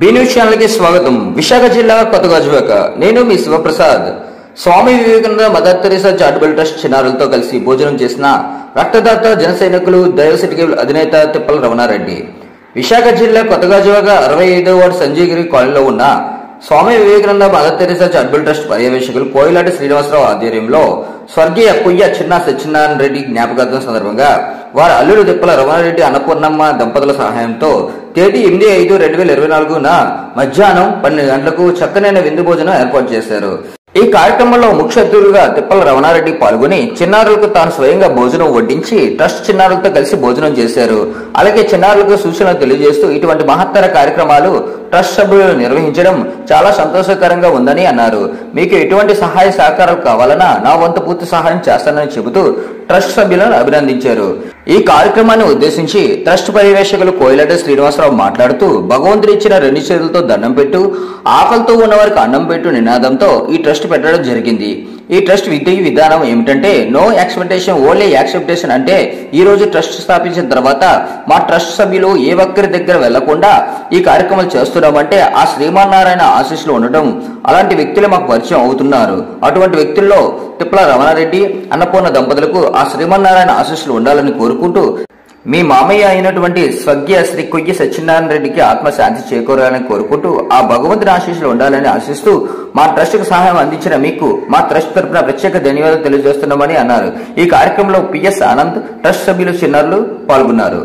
Be news channel కి స్వాగతం. విశాఖ జిల్లా కొత్తగాజువాక. నేను మీ Sivaprasad. Swami Vivekananda Mother Teresa charitable trust చిన్నారులతో కలిసి భోజనం చేసిన రక్తదాత జన సైనికులు డైవర్సిటీ కేబుల్ అధినేత తిప్పల రమణారెడ్డి. విశాఖ జిల్లా కొత్తగాజువాక 65వ వార్డు సంజీగిరి కాలనీలో ఉన్న Swami Vivekananda Mother Teresa charitable trust పర్యవేక్షకులు కోయిలాటి శ్రీనివాసరావు ఆధ్వర్యంలో స్వర్గీయ పుయ్య చిన్న సత్యనారాయణ రెడ్డి జ్ఞాపకార్థం సందర్భంగా వారి అల్లుడు తిప్పల రమణారెడ్డి అన్నపూర్ణమ్మ దంపతుల సహాయంతో తేదీ 8/5/2024 మధ్యాహ్నం 12 గంటలకు చక్కనైన విందు భోజనం ఏర్పాటు చేశారు. ఈ కార్యక్రమంలో ముఖ్య అతిథులుగా తిప్పల రమణారెడ్డి పాల్గొని చిన్నారులకు తాను స్వయంగా భోజనం వడ్డించి ట్రస్ట్ చిన్నారులతో కలిసి భోజనం చేశారు. అలాగే చిన్నారులకు సూచనలు తెలియజేస్తూ ఇటువంటి మహత్తర కార్యక్రమాలు ట్రస్ట్ సభ్యులు నిర్వహించడం చాలా సంతోషకరంగా ఉందని అన్నారు. మీకు ఎటువంటి సహాయ సహకారాలు కావాలన్నా నా వంతు పూర్తి సహాయం చేస్తానని చెబుతూ ట్రస్ట్ సభ్యులను అభినందించారు. ఈ కార్యక్రమాన్ని ఉద్దేశించి ట్రస్ట్ పర్యవేక్షకులు కోయిలాటి శ్రీనివాసరావు మాట్లాడుతూ భగవంతుడు ఇచ్చిన 2 చేతులతో దండం పెట్టు, ఆకలితో ఉన్న వారికి అన్నం పెట్టు నినాదంతో ఈ ట్రస్ట్ పెట్టడం జరిగింది. ఈ ట్రస్ట్ విధానం ఏమిటంటే నో ఎక్స్పెక్టేషన్ ఓన్లీ యాక్సెప్టేషన్. అంటే ఈ రోజు ట్రస్ట్ స్థాపించిన తర్వాత మా ట్రస్ట్ సభ్యులు ఏ ఒక్కరి దగ్గర వెళ్లకుండా ఈ కార్యక్రమాలు చేస్తున్నామంటే ఆ శ్రీమన్నారాయణ ఆశీస్సులు ఉండటం, అలాంటి వ్యక్తులే మాకు పరిచయం అవుతున్నారు. అటువంటి వ్యక్తుల్లో తిప్పల రమణారెడ్డి అన్నపూర్ణ దంపతులకు ఆ శ్రీమన్నారాయణ ఆశీస్సులు ఉండాలని కోరుకుంటూ మీ మామయ్య అయినటువంటి స్వర్గీయ శ్రీ కొయ్య సత్యనారాయణ రెడ్డికి ఆత్మశాంతి చేకూరాలని కోరుకుంటూ ఆ భగవంతుని ఆశీస్సులు ఉండాలని ఆశిస్తూ మా ట్రస్ట్ కు సహాయం అందించిన మీకు మా ట్రస్ట్ తరఫున ప్రత్యేక ధన్యవాదాలు తెలియజేస్తున్నామని అన్నారు. ఈ కార్యక్రమంలో పిఎస్ ఆనంద్, ట్రస్ట్ సభ్యులు, చిన్నారులు పాల్గొన్నారు.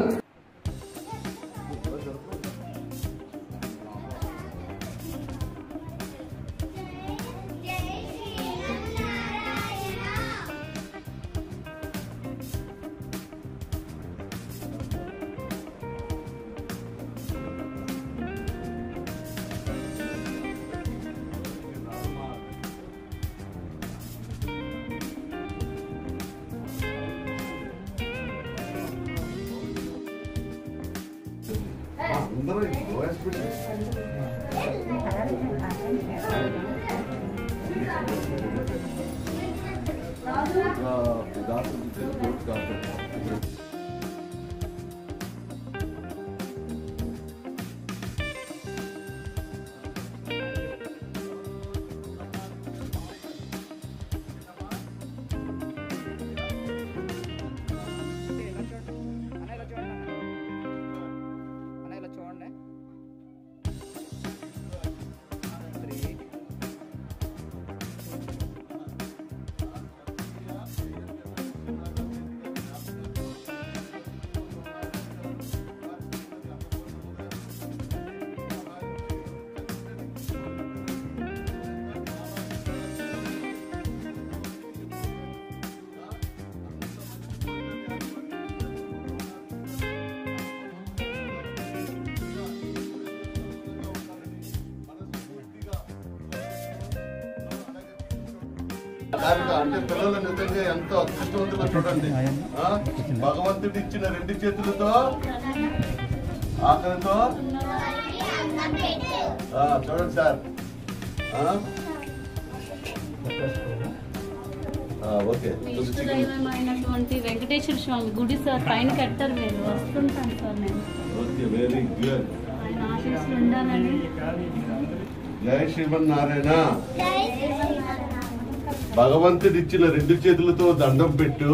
అంటే పిల్లలు నిజంగా ఎంతో అదృష్టవంతులు చూడండి. భగవంతుడు ఇచ్చిన 2 చేతులతో ఆకలితో చూడండి సార్. ఓకే, ఇష్టదైవమైనటువంటి వెంకటేశ్వర స్వామి గుడి సార్, పైన కట్టారు, మీరు వస్తుంటాను సార్ నేను. Okay, very good. ఆయన ఆశీస్సులు ఉండాలని. జై శ్రీమన్నారాయణ. భగవంతుడు ఇచ్చిన 2 చేతులతో దండం పెట్టు.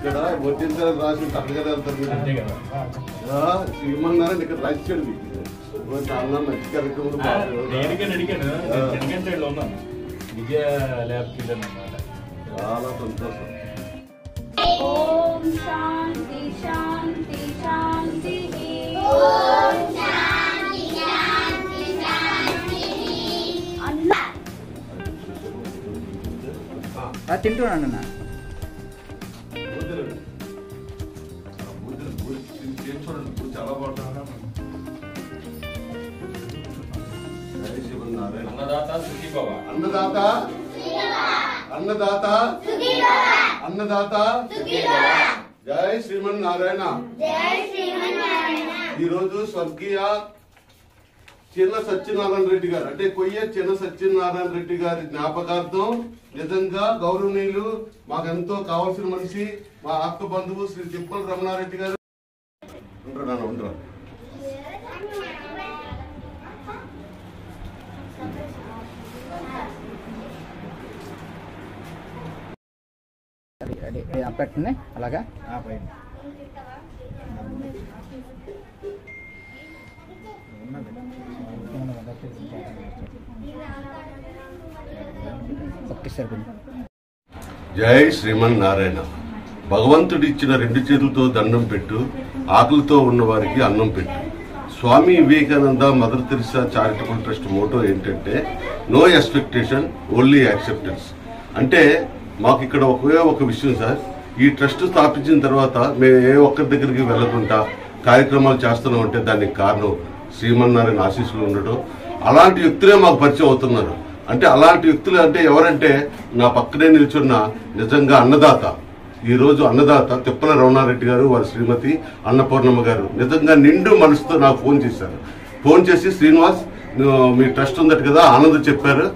ఇక్కడ వచ్చిన రాసి తగ్గగా వెళ్తారు మీరు. శ్రీమన్నారాయణ ఇక్కడ రాశాడు మీకు చాలా మంచి కార్యక్రమం. చాలా సంతోషం. ఓం శాంతి శాంతి శాంతి. తింటున్నాను చాలా బాగుంటుంది. అన్నదాత అన్నదాత అన్నదాత జై శ్రీమన్నారాయణ. ఈరోజు స్వర్గీయ చిన్న సత్యనారాయణ రెడ్డి గారు అంటే కొయ్య చిన్న సత్యనారాయణ రెడ్డి గారి జ్ఞాపకార్థం నిజంగా గౌరవనీయులు మాకెంతో కావాల్సిన మనిషి మా ఆత్మ బంధువు శ్రీ తిప్పల రమణారెడ్డి గారు ఉండరా. పెట్టండి అలాగా. జై శ్రీమన్నారాయణ. భగవంతుడు ఇచ్చిన 2 చేతులతో దండం పెట్టు, ఆకలితో ఉన్న వారికి అన్నం పెట్టు. Swami Vivekananda Mother Teresa charitable trust motto ఏంటంటే నో ఎక్స్పెక్టేషన్ ఓన్లీ యాక్సెప్టెన్స్. అంటే మాకు ఇక్కడ ఒకే ఒక విషయం సార్, ఈ ట్రస్ట్ స్థాపించిన తర్వాత మేము ఏ ఒక్కరి దగ్గరికి వెళ్లకుండా కార్యక్రమాలు చేస్తున్నాం అంటే దానికి కారణం శ్రీమన్నారాయణ ఆశీస్సులు ఉండటం. అలాంటి వ్యక్తులే మాకు పరిచయం అవుతున్నారు. అంటే అలాంటి వ్యక్తులు అంటే ఎవరంటే నా పక్కనే నిల్చున్న నిజంగా అన్నదాత. ఈ రోజు అన్నదాత తిప్పల రమణారెడ్డి గారు వారి శ్రీమతి అన్నపూర్ణమ్మ గారు నిజంగా నిండు మనసుతో నాకు ఫోన్ చేశారు. ఫోన్ చేసి శ్రీనివాస్ మీ ట్రస్ట్ ఉందట కదా ఆనంద్ చెప్పారు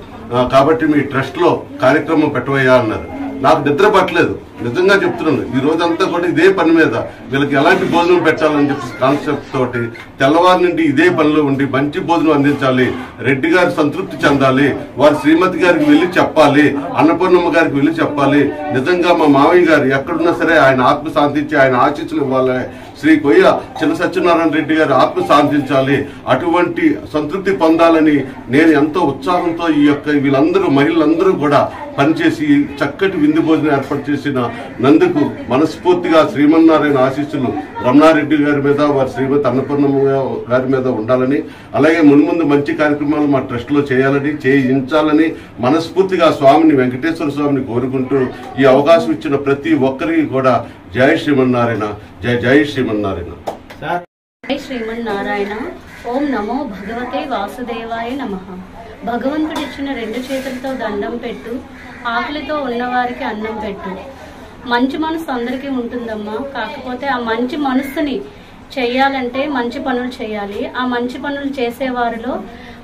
కాబట్టి మీ ట్రస్ట్ లో కార్యక్రమం పెట్టవయ్యా అన్నారు. నాకు నిద్ర పట్టలేదు, నిజంగా చెప్తున్నాను. ఈ రోజంతా కూడా ఇదే పని మీద వీళ్ళకి ఎలాంటి భోజనం పెట్టాలని చెప్పి కాన్సెప్ట్ తోటి తెల్లవారి నుండి ఇదే పనిలో ఉండి మంచి భోజనం అందించాలి, రెడ్డి గారు సంతృప్తి చెందాలి, వారి శ్రీమతి గారికి వెళ్లి చెప్పాలి, అన్నపూర్ణమ్మ గారికి వెళ్లి చెప్పాలి. నిజంగా మా మామయ్య గారు ఎక్కడున్నా సరే ఆయన ఆత్మ శాంతించి ఆయన ఆశీస్సులు ఇవ్వాలి, శ్రీ కొయ్య చిన్న సత్యనారాయణ రెడ్డి గారి ఆత్మ శాంతించాలి, అటువంటి సంతృప్తి పొందాలని నేను ఎంతో ఉత్సాహంతో ఈ యొక్క వీళ్ళందరూ మహిళలందరూ కూడా పనిచేసి చక్కటి విందు భోజనం ఏర్పాటు చేసిన నందుకు మనస్ఫూర్తిగా శ్రీమన్నారాయణ ఆశీస్సులు రమణారెడ్డి గారి మీద వారి శ్రీమతి అన్నపూర్ణమ్మ గారి మీద ఉండాలని, అలాగే మున్ముందు మంచి కార్యక్రమాలు మా ట్రస్ట్ లో చేయాలని చేయించాలని మనస్ఫూర్తిగా స్వామిని వెంకటేశ్వర స్వామిని కోరుకుంటూ ఈ అవకాశం ఇచ్చిన ప్రతి ఒక్కరికి కూడా జై శ్రీమన్నారాయణ. జై జై శ్రీమన్నారాయణ. జై శ్రీమన్నారాయణ. ఓం నమో భగవతే వాసుదేవాయ నమః. భగవంతుడిచ్చిన 2 చేతులతో దండం పెట్టు, ఆకలితో ఉన్నవారికి అన్నం పెట్టు. మంచి మనసు అందరికీ ఉంటుందమ్మా. కాకపోతే ఆ మంచి మనసుని చేయాలంటే మంచి పనులు చేయాలి. ఆ మంచి పనులు చేసేవారిలో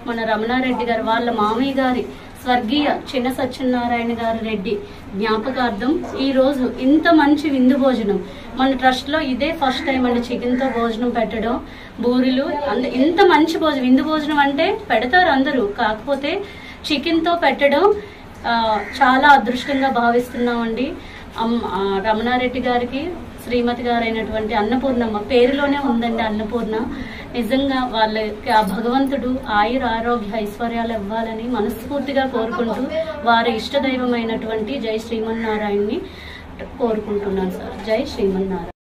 మన రమణారెడ్డి గారు వాళ్ళ మామయ్య గారి స్వర్గీయ చిన్న సత్యనారాయణ గారు రెడ్డి జ్ఞాపకార్థం ఈ రోజు ఇంత మంచి విందు భోజనం మన ట్రస్ట్ లో ఇదే ఫస్ట్ టైం అండి. చికెన్ తో భోజనం పెట్టడం, బూరెలు, ఇంత మంచి విందు భోజనం అంటే పెడతారు అందరూ, కాకపోతే చికెన్ తో పెట్టడం చాలా అదృష్టంగా భావిస్తున్నామండి. రమణారెడ్డి గారికి శ్రీమతి గారు అయినటువంటి అన్నపూర్ణమ్మ పేరులోనే ఉందండి అన్నపూర్ణ. నిజంగా వాళ్ళకి ఆ భగవంతుడు ఆయుర ఆరోగ్య ఐశ్వర్యాలు ఇవ్వాలని మనస్ఫూర్తిగా కోరుకుంటూ వారి ఇష్టదైవమైనటువంటి జై శ్రీమన్నారాయణని కోరుకుంటున్నాను సార్. జై శ్రీమన్నారాయణ.